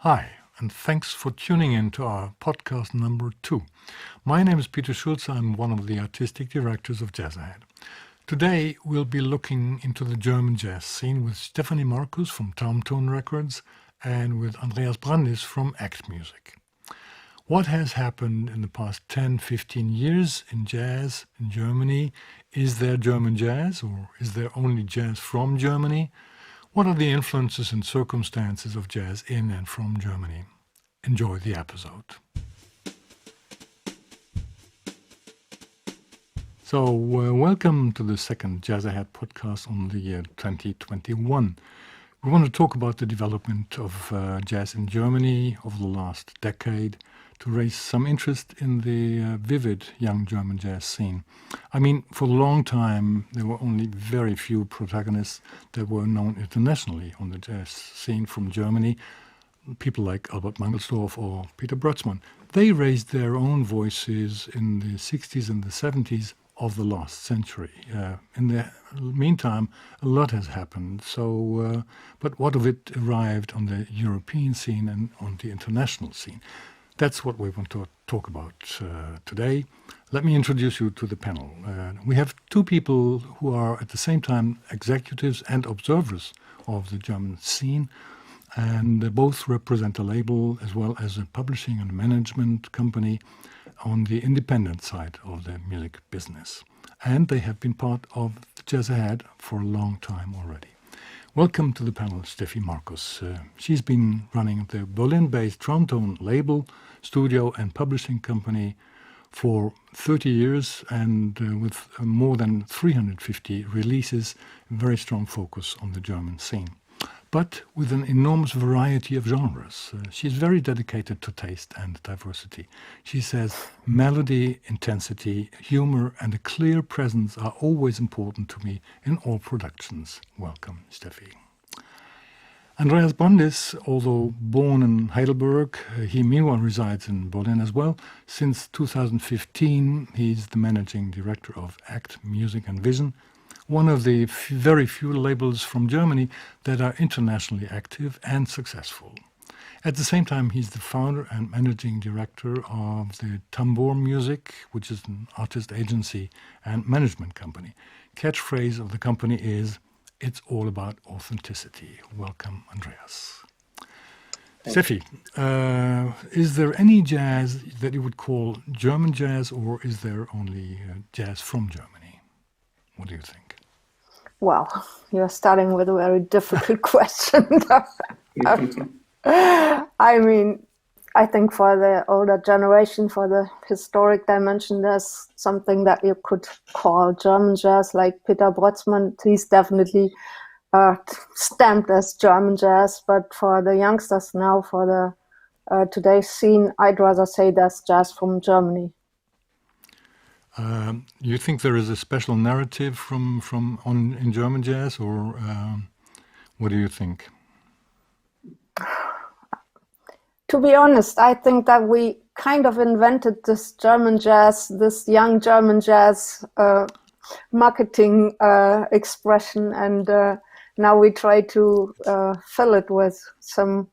Hi, and thanks for tuning in to our podcast number 2. My name is Peter Schulze. I'm one of the artistic directors of Jazzahead. Today, we'll be looking into the German jazz scene with Stefanie Marcus from Traumton Records and with Andreas Brandis from Act Music. What has happened in the past 10-15 years in jazz in Germany? Is there German jazz, or is there only jazz from Germany? What are the influences and circumstances of jazz in and from Germany? Enjoy the episode. So, welcome to the second Jazzahead podcast on the year 2021. We want to talk about the development of jazz in Germany over the last decade to raise some interest in the vivid young German jazz scene. I mean, for a long time, there were only very few protagonists that were known internationally on the jazz scene from Germany. People like Albert Mangelsdorff or Peter Brötzmann. They raised their own voices in the 60s and the 70s of the last century. In the meantime, a lot has happened. But what of it arrived on the European scene and on the international scene? That's what we want to talk about today. Let me introduce you to the panel. We have two people who are at the same time executives and observers of the German scene, and they both represent a label as well as a publishing and management company on the independent side of the music business. And they have been part of the Jazzahead for a long time already. Welcome to the panel, Stefanie Marcus. She's been running the Berlin-based Traumton label, studio and publishing company for 30 years and with more than 350 releases, very strong focus on the German scene. But with an enormous variety of genres. She's very dedicated to taste and diversity. She says melody, intensity, humor, and a clear presence are always important to me in all productions. Welcome, Steffi. Andreas Brandis, although born in Heidelberg, he meanwhile resides in Berlin as well. Since 2015, he's the managing director of Act Music and Vision, one of the very few labels from Germany that are internationally active and successful. At the same time, he's the founder and managing director of the Tambour Music, which is an artist agency and management company. Catchphrase of the company is, "It's all about authenticity." Welcome, Andreas. Steffi, is there any jazz that you would call German jazz, or is there only jazz from Germany? What do you think? Well, you're starting with a very difficult question. I mean, I think for the older generation, for the historic dimension, there's something that you could call German jazz, like Peter Brötzmann. He's definitely stamped as German jazz. But for the youngsters now, for the today's scene, I'd rather say that's jazz from Germany. You think there is a special narrative in German jazz, or what do you think? To be honest, I think that we kind of invented this German jazz, this young German jazz marketing expression, and now we try to fill it with some...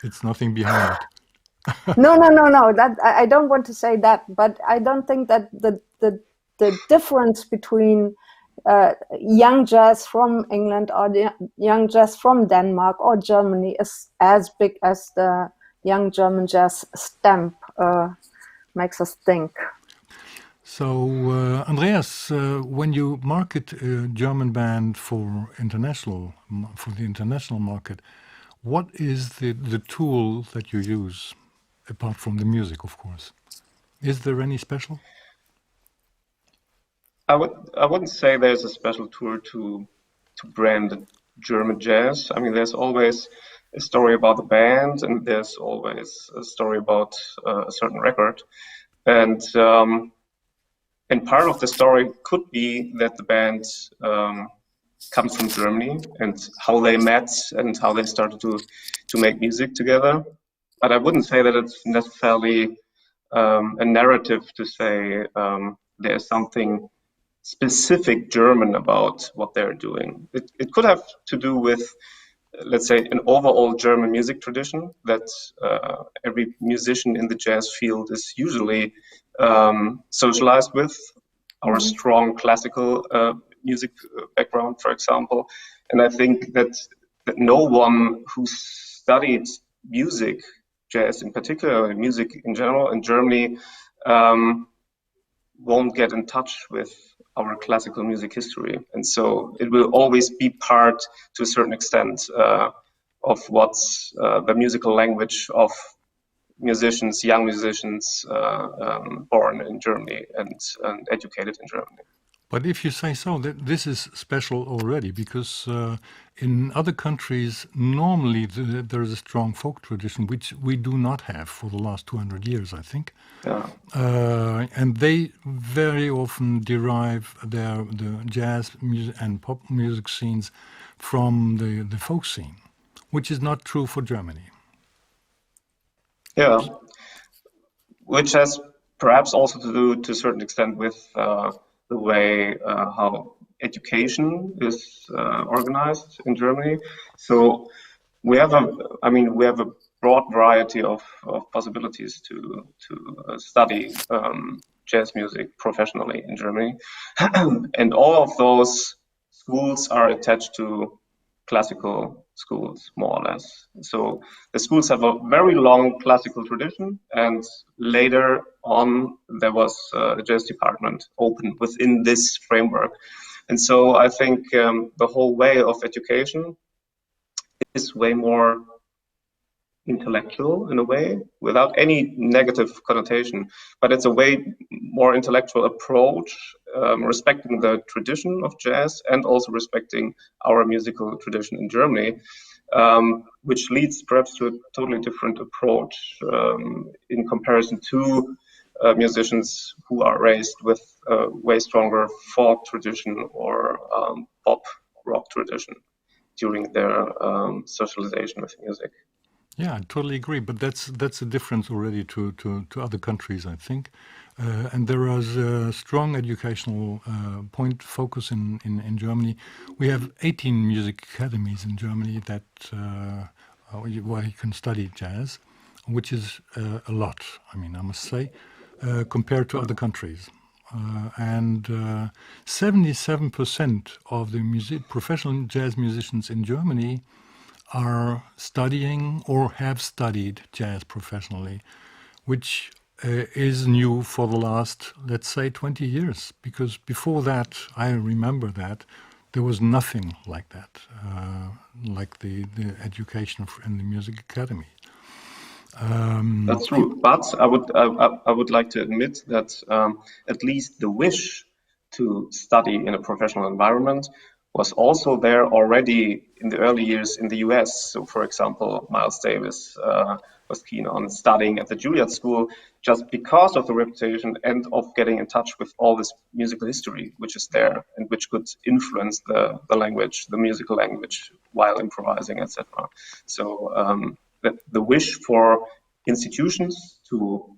It's nothing behind it. No. That I don't want to say that, but I don't think that the difference between young jazz from England or the young jazz from Denmark or Germany is as big as the young German jazz stamp makes us think. So, Andreas, when you market a German band for the international market, what is the tool that you use? Apart from the music, of course. Is there any special? I wouldn't say there's a special tool to brand German jazz. I mean, there's always a story about the band, and there's always a story about a certain record. And part of the story could be that the band comes from Germany and how they met and how they started to make music together. But I wouldn't say that it's necessarily a narrative to say there's something specific German about what they're doing. It could have to do with let's say, an overall German music tradition that every musician in the jazz field is usually socialized with. Our strong classical music background, for example. And I think that no one who studied music, jazz in particular, music in general in Germany, won't get in touch with our classical music history. And so it will always be part, to a certain extent, of what's the musical language of musicians, young musicians born in Germany and educated in Germany. But if you say so, that this is special already, because in other countries, normally there is a strong folk tradition, which we do not have for the last 200 years, I think. Yeah. And they very often derive the jazz music and pop music scenes from the folk scene, which is not true for Germany. Yeah, which has perhaps also to do, to a certain extent, with the way how education is organized in Germany. So we have a broad variety of possibilities to study jazz music professionally in Germany, and all of those schools are attached to classical schools, more or less. So the schools have a very long classical tradition, and later on there was a jazz department opened within this framework. And so I think the whole way of education is way more intellectual in a way, without any negative connotation, but it's a way more intellectual approach, respecting the tradition of jazz and also respecting our musical tradition in Germany, which leads perhaps to a totally different approach in comparison to musicians who are raised with a way stronger folk tradition or pop rock tradition during their socialization with music. Yeah, I totally agree. But that's a difference already to other countries, I think. And there is a strong educational point focus in Germany. We have 18 music academies in Germany that where you can study jazz, which is a lot. I mean, I must say, compared to other countries. And 77% of the professional jazz musicians in Germany are studying or have studied jazz professionally, which is new for the last, let's say, 20 years. Because before that, I remember that there was nothing like that, like the education in the music academy. That's true, but I would like to admit that at least the wish to study in a professional environment was also there already in the early years in the US. So, for example, Miles Davis was keen on studying at the Juilliard School just because of the reputation and of getting in touch with all this musical history which is there and which could influence the language, the musical language, while improvising, etc. So the wish for institutions to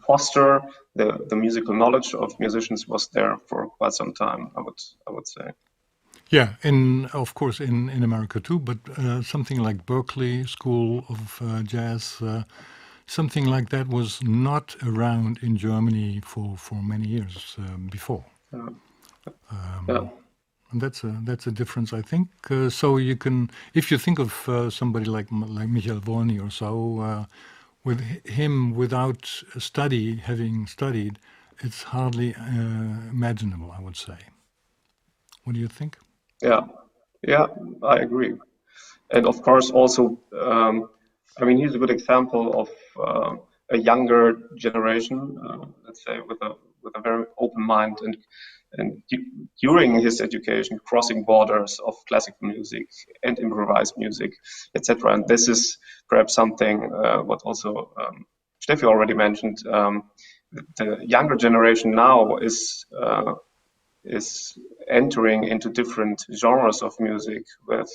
foster the musical knowledge of musicians was there for quite some time, I would say. Yeah, of course in America too, but something like Berkeley School of Jazz, something like that was not around in Germany for many years before. Yeah. And that's a difference, I think. So you can, if you think of somebody like Michael Wolny or so, with him without having studied, it's hardly imaginable, I would say. What do you think? Yeah, I agree. And of course, also, he's a good example of a younger generation, let's say, with a very open mind and during his education, crossing borders of classical music and improvised music, etc. And this is perhaps something what also Steffi already mentioned. The younger generation now is entering into different genres of music with,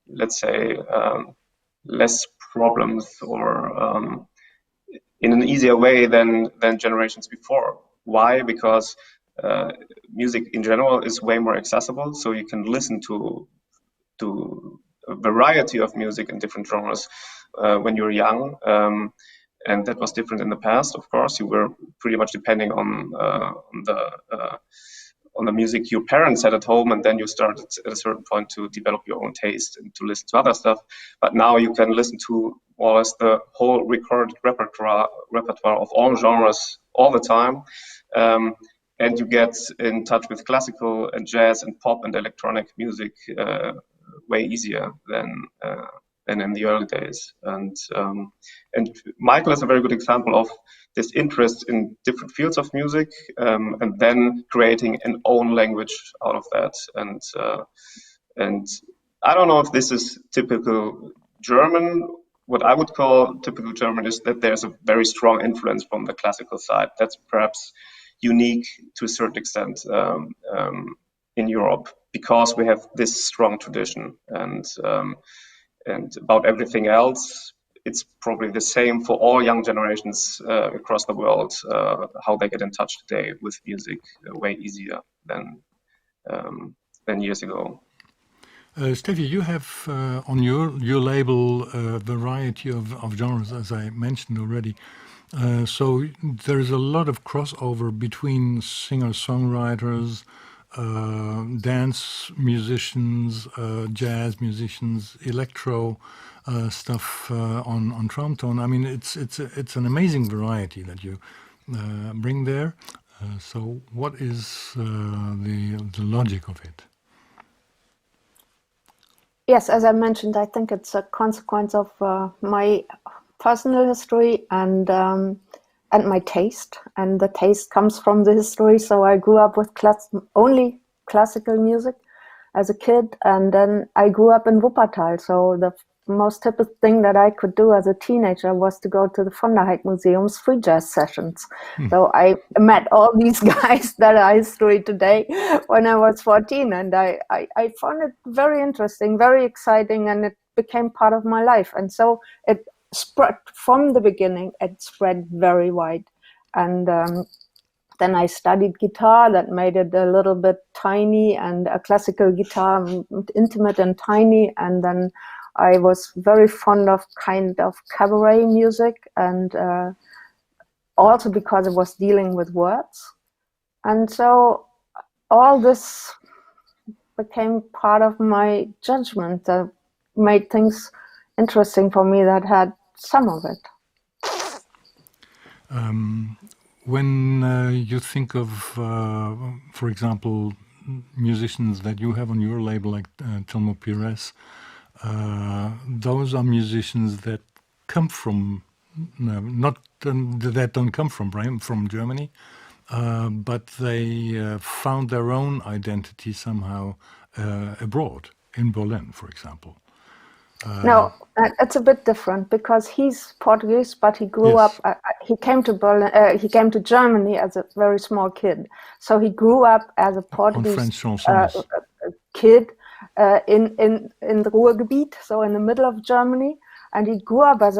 let's say, less problems or in an easier way than generations before. Why? Because music in general is way more accessible, so you can listen to a variety of music in different genres when you're young. And that was different in the past, of course. You were pretty much depending on the music your parents had at home, and then you started at a certain point to develop your own taste and to listen to other stuff. But now you can listen to more or less the whole recorded repertoire of all genres all the time. And you get in touch with classical and jazz and pop and electronic music way easier than in the early days. And Michael is a very good example of this interest in different fields of music, and then creating an own language out of that. And I don't know if this is typical German. What I would call typical German is that there's a very strong influence from the classical side. That's perhaps unique to a certain extent in Europe, because we have this strong tradition. And about everything else, it's probably the same for all young generations across the world, how they get in touch today with music way easier than years ago. Steffi, you have on your label a variety of genres, as I mentioned already. So there's a lot of crossover between singer-songwriters, dance musicians, jazz musicians, electro stuff on Traumton. I mean, it's an amazing variety that you bring there. So what is the logic of it? Yes, as I mentioned, I think it's a consequence of my personal history and my taste. And the taste comes from the history. So I grew up with only classical music as a kid, and then I grew up in Wuppertal. So the most typical thing that I could do as a teenager was to go to the Vonderheid Museum's free jazz sessions. So I met all these guys that are history today when I was 14, and I found it very interesting, very exciting, and it became part of my life. And so it spread from the beginning. It spread very wide, and then I studied guitar. That made it a little bit tiny, and a classical guitar, intimate and tiny. And then I was very fond of kind of cabaret music, and also because it was dealing with words. And so all this became part of my judgment that made things interesting for me, that had some of it. When you think of, for example, musicians that you have on your label, like Tilmo Pires, those are musicians that come from, that don't come from Bremen, from Germany, but they found their own identity somehow abroad, in Berlin, for example. No, it's a bit different, because he's Portuguese, but he grew Yes. up. He came to Berlin. He came to Germany as a very small kid. So he grew up as a Portuguese French chansons. kid in the Ruhrgebiet, so in the middle of Germany. And he grew up as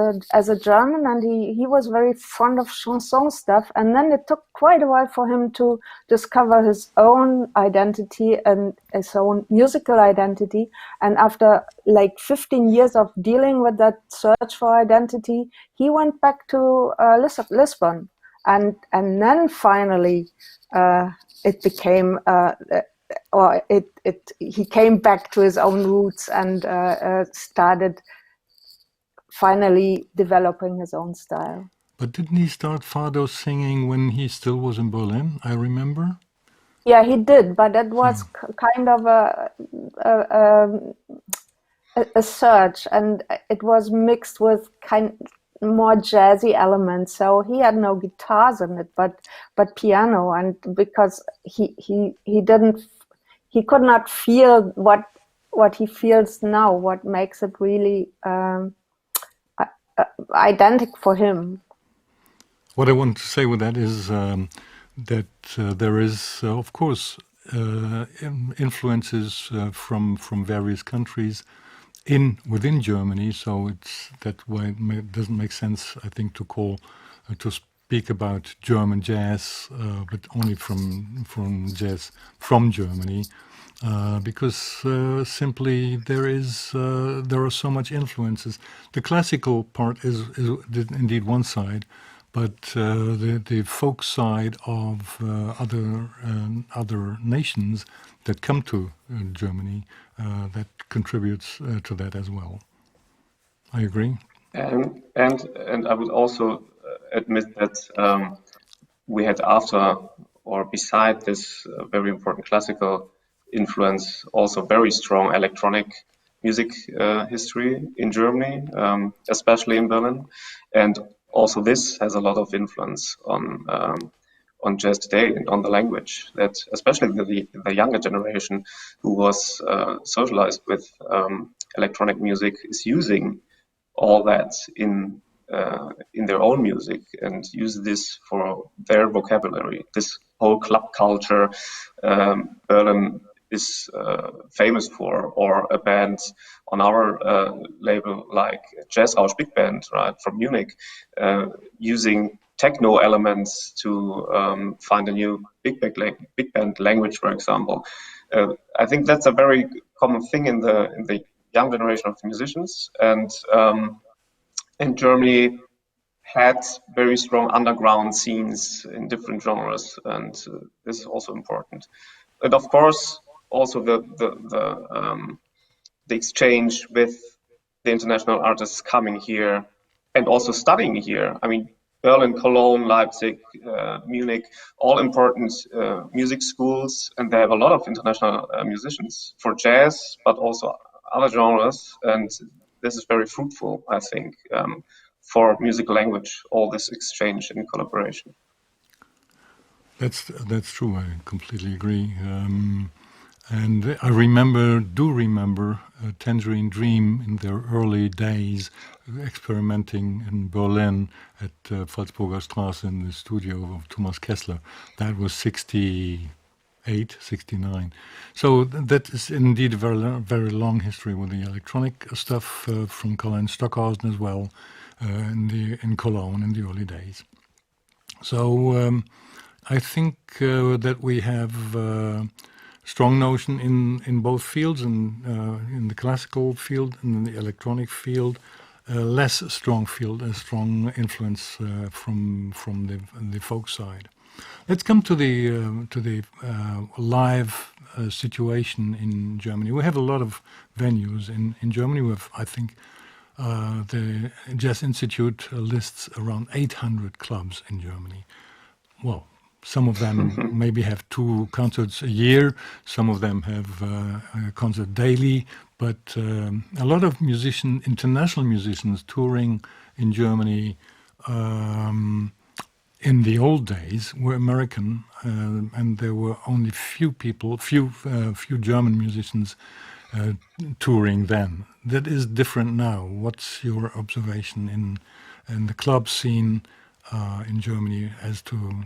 a German, and he was very fond of chanson stuff. And then it took quite a while for him to discover his own identity and his own musical identity. And after like 15 years of dealing with that search for identity, he went back to Lisbon. And then finally it became, he came back to his own roots and started finally developing his own style. But didn't he start fado singing when he still was in Berlin? I remember. Yeah, he did, but it was kind of a search, and it was mixed with more jazzy elements. So he had no guitars in it, but piano, and because he could not feel what he feels now, what makes it really identical for him. What I want to say with that is that there is, of course, influences from various countries within Germany. So it's that why it doesn't make sense, I think, to speak about German jazz, but only from jazz from Germany, because simply there are so much influences. The classical part is indeed one side, but the folk side of other nations that come to Germany that contributes to that as well. I agree. And I would also admit that we had after or beside this very important classical influence also very strong electronic music history in Germany, especially in Berlin, and also this has a lot of influence on jazz today and on the language that especially the younger generation who was socialized with electronic music is using all that in their own music and use this for their vocabulary. This whole club culture Berlin is famous for, or a band on our label like Jazz House Big Band, right, from Munich, using techno elements to find a new big band language, for example. I think that's a very common thing in the young generation of musicians, and Germany had very strong underground scenes in different genres, and this is also important. And of course, also the exchange with the international artists coming here and also studying here. I mean, Berlin, Cologne, Leipzig, Munich, all important music schools, and they have a lot of international musicians for jazz, but also other genres, and this is very fruitful, I think, for music language, all this exchange and collaboration. That's true. I completely agree. And I remember Tangerine Dream in their early days, experimenting in Berlin at Salzburger Straße in the studio of Thomas Kessler. That was 68, 69. So that is indeed a very long history with the electronic stuff from Karl-Heinz Stockhausen as well in Cologne in the early days. So I think that we have strong notion in both fields, in the classical field and in the electronic field, less strong field, a strong influence from the folk side. Let's come to the live situation in Germany. We have a lot of venues in Germany. We have, I think, the Jazz Institute lists around 800 clubs in Germany. Well, some of them maybe have 2 concerts a year. Some of them have a concert daily. But a lot of international musicians touring in Germany in the old days were American, and there were only few German musicians touring then. That is different now. What's your observation in the club scene in Germany as to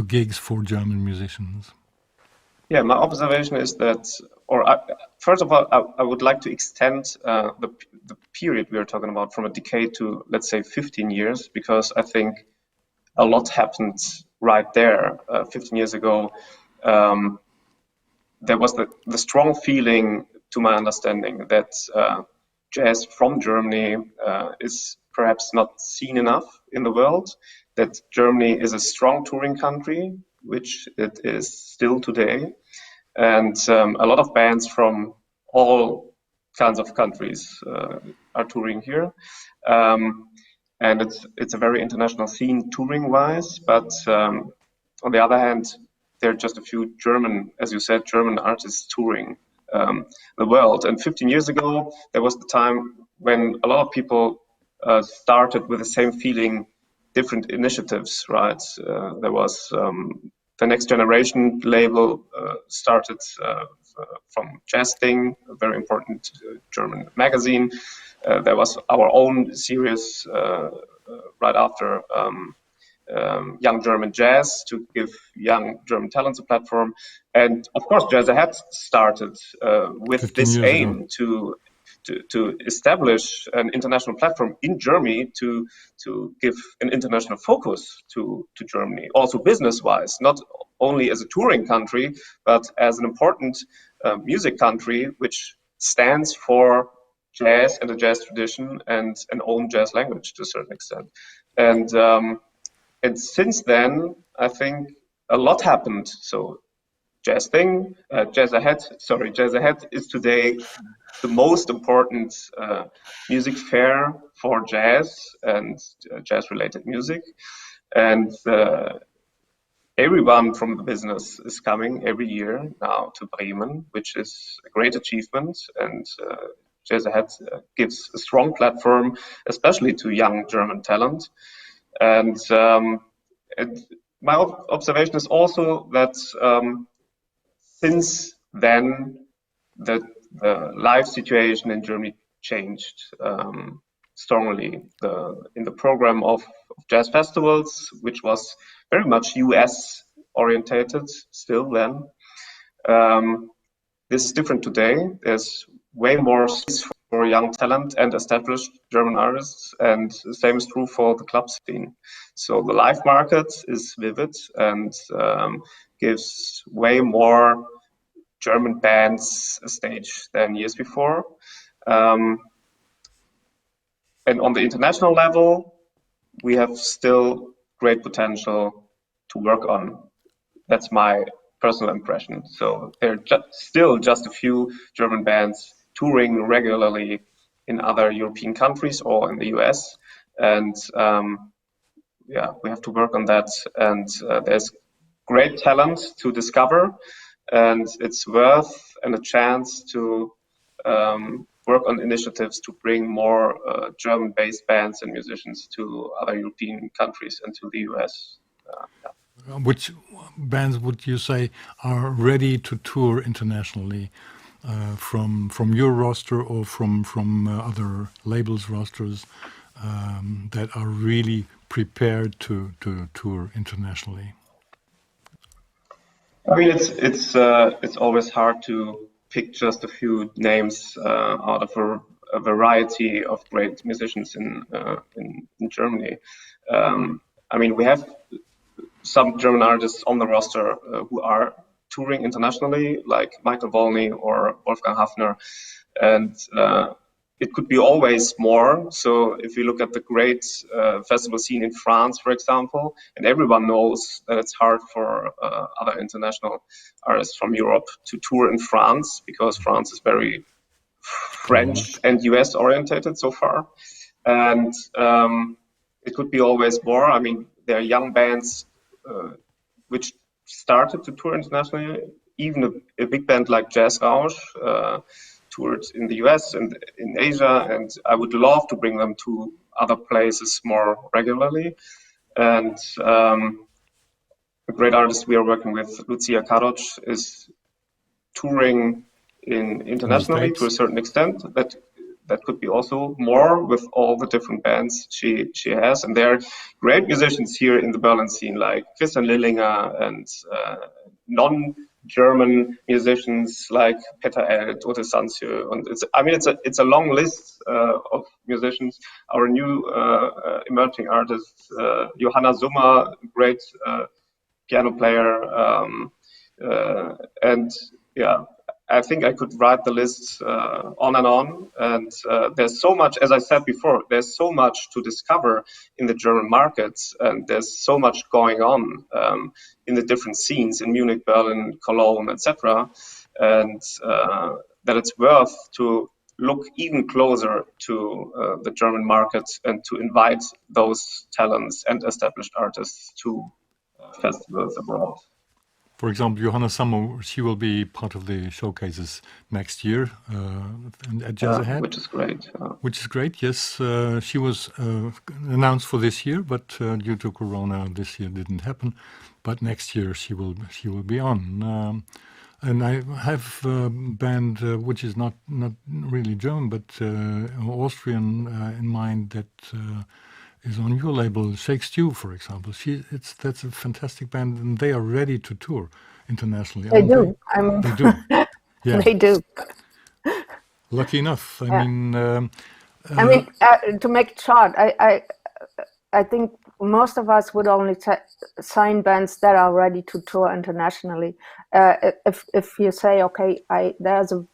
gigs for German musicians? Yeah, my observation is that, first of all, I would like to extend the period we are talking about from a decade to, let's say, 15 years, because I think a lot happened right there. 15 years ago, there was the strong feeling, to my understanding, that jazz from Germany is perhaps not seen enough in the world, that Germany is a strong touring country, which it is still today, and a lot of bands from all kinds of countries are touring here. And it's a very international scene touring-wise, but on the other hand, there are just a few German, as you said, German artists touring the world. And 15 years ago, there was the time when a lot of people started with the same feeling, different initiatives, right? There was the Next Generation label started from Jazz Thing, a very important German magazine. There was our own series right after Young German Jazz to give young German talents a platform. And of course, Jazzahead started with this aim to establish an international platform in Germany to give an international focus to Germany, also business-wise, not only as a touring country, but as an important music country, which stands for jazz and a jazz tradition and an own jazz language to a certain extent. And since then, I think a lot happened. So jazzahead is today the most important music fair for jazz and jazz-related music. And everyone from the business is coming every year now to Bremen, which is a great achievement. And jazzahead gives a strong platform, especially to young German talent. And my observation is also that since then, the live situation in Germany changed strongly. In the program of jazz festivals, which was very much US orientated still then, this is different today. There's way more space for young talent and established German artists, and the same is true for the club scene. So the live market is vivid and gives way more German bands a stage than years before. And on the international level, we have still great potential to work on. That's my personal impression. So there are still just a few German bands touring regularly in other European countries or in the US. And we have to work on that. And there's great talent to discover. And it's worth and a chance to work on initiatives to bring more German-based bands and musicians to other European countries and to the US. Which bands would you say are ready to tour internationally from your roster or from other labels' rosters that are really prepared to tour internationally? I mean, it's always hard to pick just a few names out of a variety of great musicians in Germany. I mean, we have some German artists on the roster who are touring internationally, like Michael Wolny or Wolfgang Hafner, and it could be always more. So if you look at the great festival scene in France, for example, and everyone knows that it's hard for other international artists from Europe to tour in France because France is very French and US orientated so far. And it could be always more. I mean, there are young bands which started to tour internationally. Even a big band like Jazz Rausch toured in the US and in Asia, and I would love to bring them to other places more regularly. And a great artist we are working with, Lucia Karoc, is touring internationally to a certain extent. That could be also more with all the different bands she has. And there are great musicians here in the Berlin scene, like Christian Lillinger and non-German musicians like Peter Eld, Ote Sanzio. And it's a long list of musicians. Our new emerging artist, Johanna Summer, great piano player. And yeah, I think I could write the list on and on. And there's so much, as I said before, there's so much to discover in the German markets. And there's so much going on in the different scenes in Munich, Berlin, Cologne, etc. And that it's worth to look even closer to the German market and to invite those talents and established artists to festivals abroad. For example, Johanna Sommer, she will be part of the showcases next year at Jazzahead. Which is great. Which is great, yes. She was announced for this year, but due to Corona, this year didn't happen. But next year she will be on. And I have a band which is not really German, but Austrian in mind that is on your label, Shake Stew, for example. That's a fantastic band, and they are ready to tour internationally. They do. They do. Yeah. They do. Lucky enough. Yeah. I mean, To make it short, I think most of us would only sign bands that are ready to tour internationally. If you say, okay, there's a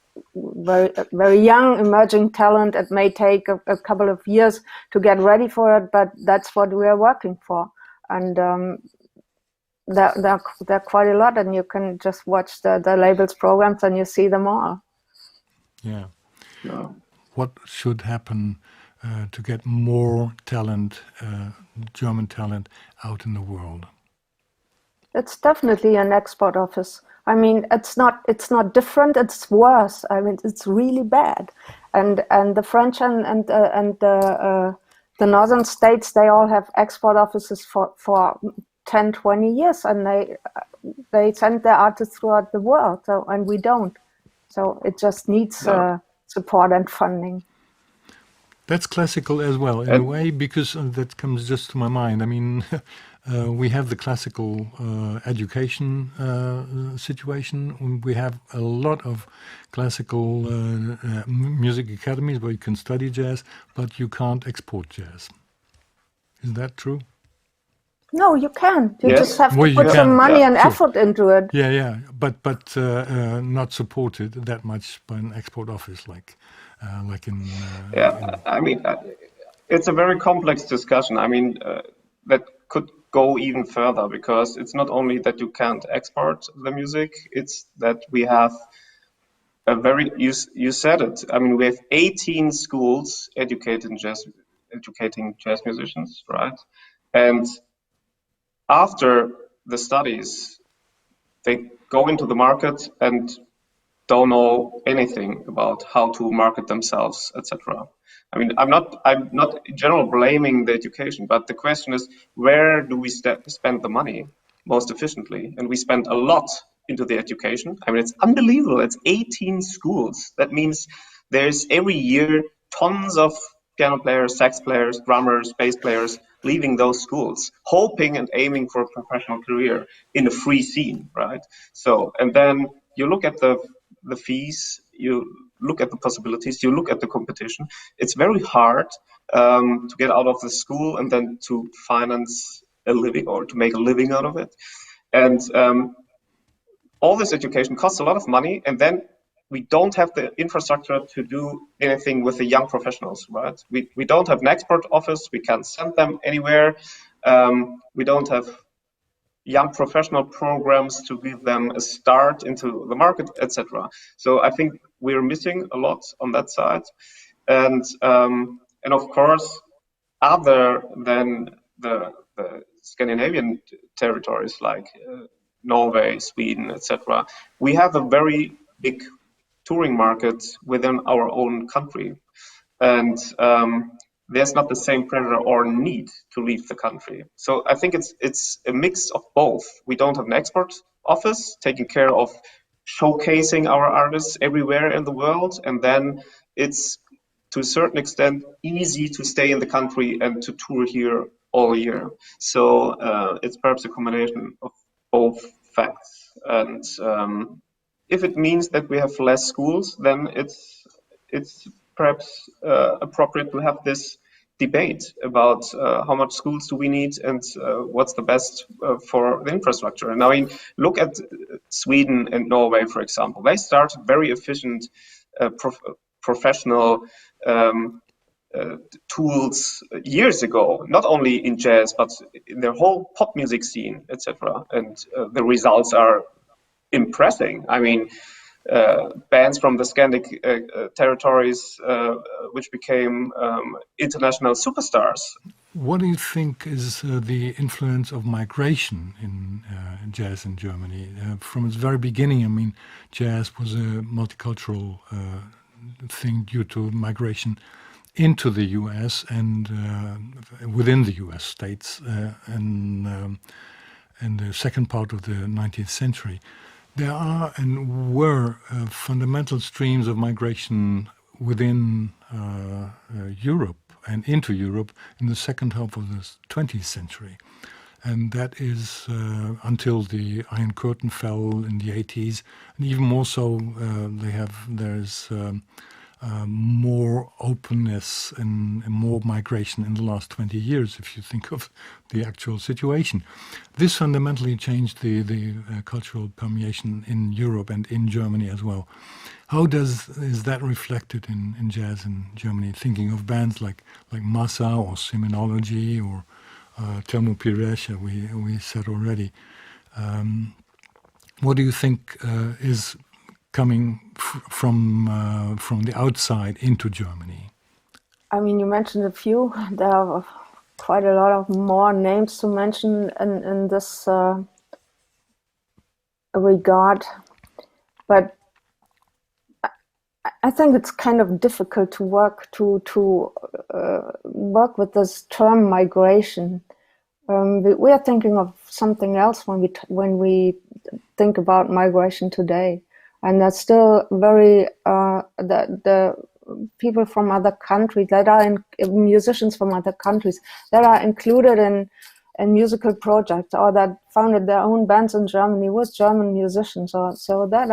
very young emerging talent, it may take a couple of years to get ready for it, but that's what we are working for. And there are quite a lot, and you can just watch the labels programs and you see them all. Yeah. Yeah. What should happen to get more talent, German talent, out in the world? It's definitely an export office. I mean, it's not different. It's worse. I mean, it's really bad. And the French and the northern states, they all have export offices for 10, 20 years, and they send their artists throughout the world. So, and we don't. So it just needs support and funding. That's classical as well, in a way, because that comes just to my mind. I mean, we have the classical education situation. We have a lot of classical music academies where you can study jazz, but you can't export jazz. Is that true? No, you can. You just have Well, to put some money and effort into it. Yeah, but not supported that much by an export office like in. I mean, it's a very complex discussion. I mean, that could go even further, because it's not only that you can't export the music; it's that we have a very. You said it. I mean, we have 18 schools educating jazz musicians, right? And after the studies, they go into the market and don't know anything about how to market themselves, etc. I mean, I'm not in general blaming the education, but the question is, where do we spend the money most efficiently? And we spend a lot into the education. I mean, it's unbelievable. It's 18 schools. That means there's every year tons of piano players, sax players, drummers, bass players leaving those schools, hoping and aiming for a professional career in a free scene, right? So, and then you look at the fees, you look at the possibilities, you look at the competition. It's very hard to get out of the school and then to finance a living or to make a living out of it. And all this education costs a lot of money, and then we don't have the infrastructure to do anything with the young professionals, right? We don't have an export office. We can't send them anywhere. We don't have young professional programs to give them a start into the market, etc. So I think we're missing a lot on that side, and of course, other than the Scandinavian territories like Norway, Sweden, etc., we have a very big touring market within our own country, and there's not the same pressure or need to leave the country. So I think it's a mix of both. We don't have an export office taking care of showcasing our artists everywhere in the world, and then it's to a certain extent easy to stay in the country and to tour here all year. So it's perhaps a combination of both facts. And if it means that we have less schools, then it's perhaps appropriate to have this debate about how much schools do we need and what's the best for the infrastructure. And I mean, look at Sweden and Norway, for example. They started very efficient professional tools years ago, not only in jazz, but in their whole pop music scene, etc. And the results are impressive. I mean, bands from the Scandic territories, which became international superstars. What do you think is the influence of migration in jazz in Germany? From its very beginning, I mean, jazz was a multicultural thing due to migration into the U.S. and within the U.S. states in the second part of the 19th century. There are and were fundamental streams of migration within Europe and into Europe in the second half of the 20th century. And that is until the Iron Curtain fell in the 80s. And even more so, there's more openness and more migration in the last 20 years, if you think of the actual situation. This fundamentally changed the cultural permeation in Europe and in Germany as well. How is that reflected in jazz in Germany? Thinking of bands like Massa or Seminology or Tambour we said already. What do you think is coming from the outside into Germany? I mean, you mentioned a few. There are quite a lot of more names to mention in this regard, but I think it's kind of difficult to work work with this term migration. We are thinking of something else when we think about migration today, and there's still very the people from other countries that are musicians from other countries that are included in musical projects or that founded their own bands in Germany with German musicians, so that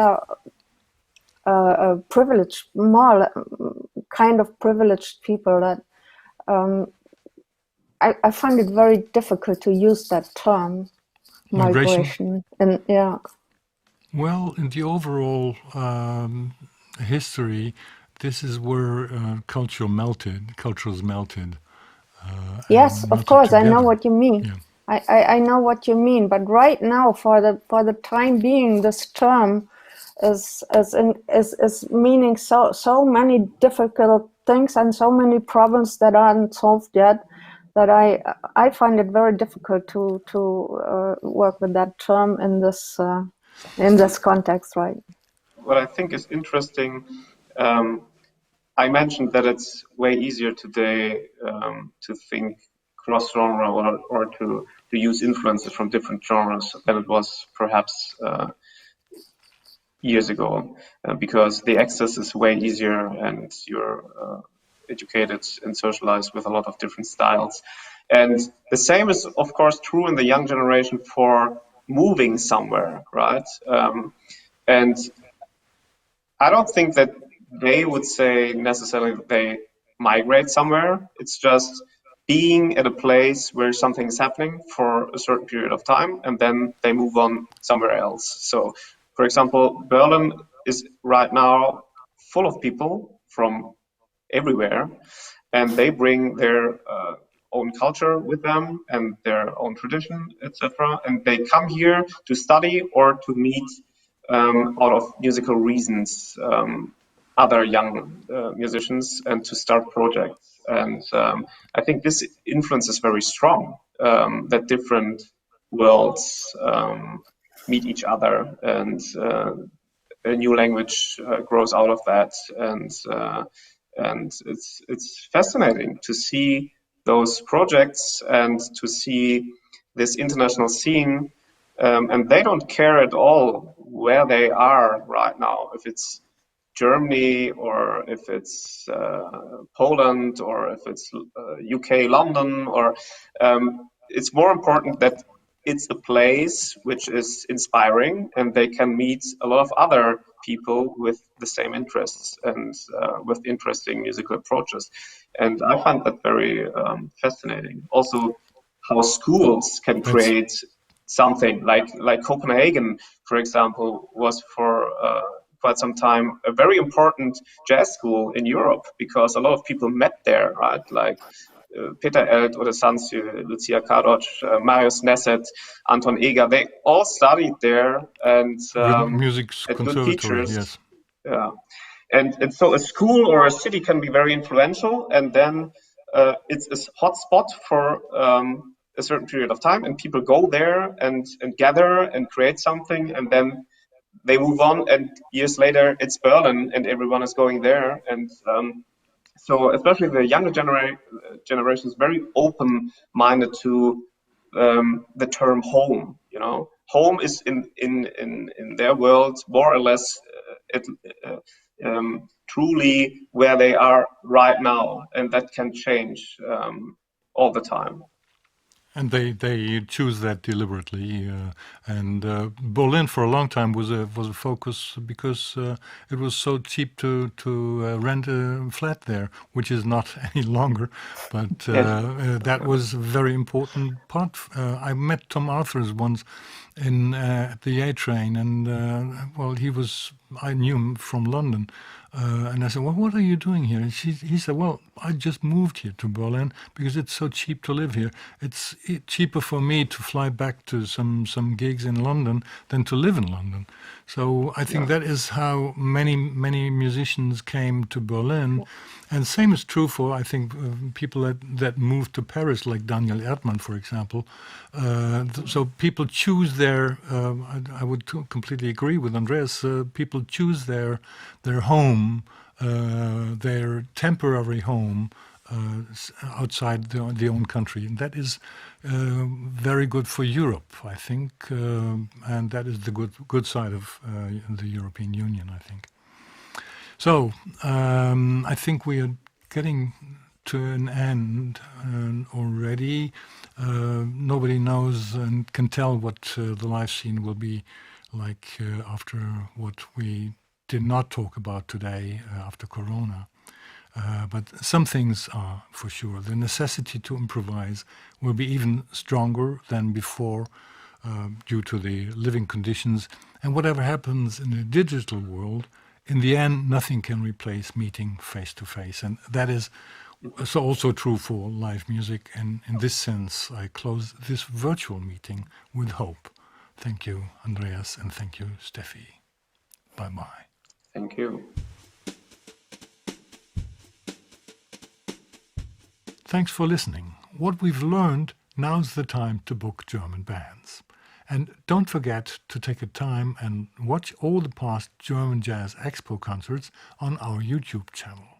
are privileged, more kind of privileged people that. I find it very difficult to use that term, migration. And yeah. Well, in the overall history, this is where cultures melted. Yes, of course, together. I know what you mean. Yeah. I know what you mean, but right now, for the time being, this term is meaning so many difficult things and so many problems that aren't solved yet, that I find it very difficult to work with that term in this context, right? What I think is interesting, I mentioned that it's way easier today to think cross-genre or to use influences from different genres than it was perhaps years ago, because the access is way easier and you're educated and socialized with a lot of different styles. And the same is, of course, true in the young generation for moving somewhere, right? And I don't think that they would say necessarily that they migrate somewhere. It's just being at a place where something is happening for a certain period of time, and then they move on somewhere else. So, for example, Berlin is right now full of people from everywhere, and they bring their own culture with them and their own tradition, etc. And they come here to study or to meet out of musical reasons other young musicians and to start projects. And I think this influence is very strong, that different worlds meet each other, and a new language grows out of that. And it's fascinating to see those projects and to see this international scene. And they don't care at all where they are right now, if it's Germany or if it's Poland or if it's UK, London, or it's more important that it's a place which is inspiring and they can meet a lot of other people with the same interests and with interesting musical approaches. And I find that very fascinating. Also, how schools can create something like Copenhagen, for example, was for quite some time a very important jazz school in Europe, because a lot of people met there, right? Like Peter Eld, Ode Sansu, Lucia Kadoc, Marius Nesset, Anton Eger, they all studied there, and music at good teachers. Yes. Yeah. And so a school or a city can be very influential, and then it's a hot spot for a certain period of time, and people go there and gather and create something, and then they move on, and years later it's Berlin and everyone is going there. And so especially the younger generation is very open-minded to the term home. You know, home is in their world more or less truly where they are right now, and that can change all the time. And they choose that deliberately, and Berlin for a long time was a focus because it was so cheap to rent a flat there, which is not any longer. But that was a very important part. I met Tom Arthurs once at the A train, and I knew him from London. And I said, well, what are you doing here? And he said, well, I just moved here to Berlin because it's so cheap to live here. It's cheaper for me to fly back to some gigs in London than to live in London. So I think that is how many musicians came to Berlin. And same is true for, I think, people that moved to Paris, like Daniel Erdmann, for example. So people choose their, I would completely agree with Andreas, people choose their home, their temporary home outside their own country. And that is very good for Europe, I think. And that is the good side of the European Union, I think. So I think we are getting to an end already. Nobody knows and can tell what the live scene will be like after what we did not talk about today after Corona. But some things are for sure. The necessity to improvise will be even stronger than before due to the living conditions. And whatever happens in the digital world, in the end, nothing can replace meeting face to face. And that is also true for live music. And in this sense, I close this virtual meeting with hope. Thank you, Andreas, and thank you, Steffi. Bye-bye. Thank you. Thanks for listening. What we've learned, now's the time to book German bands. And don't forget to take a time and watch all the past German Jazz Expo concerts on our YouTube channel.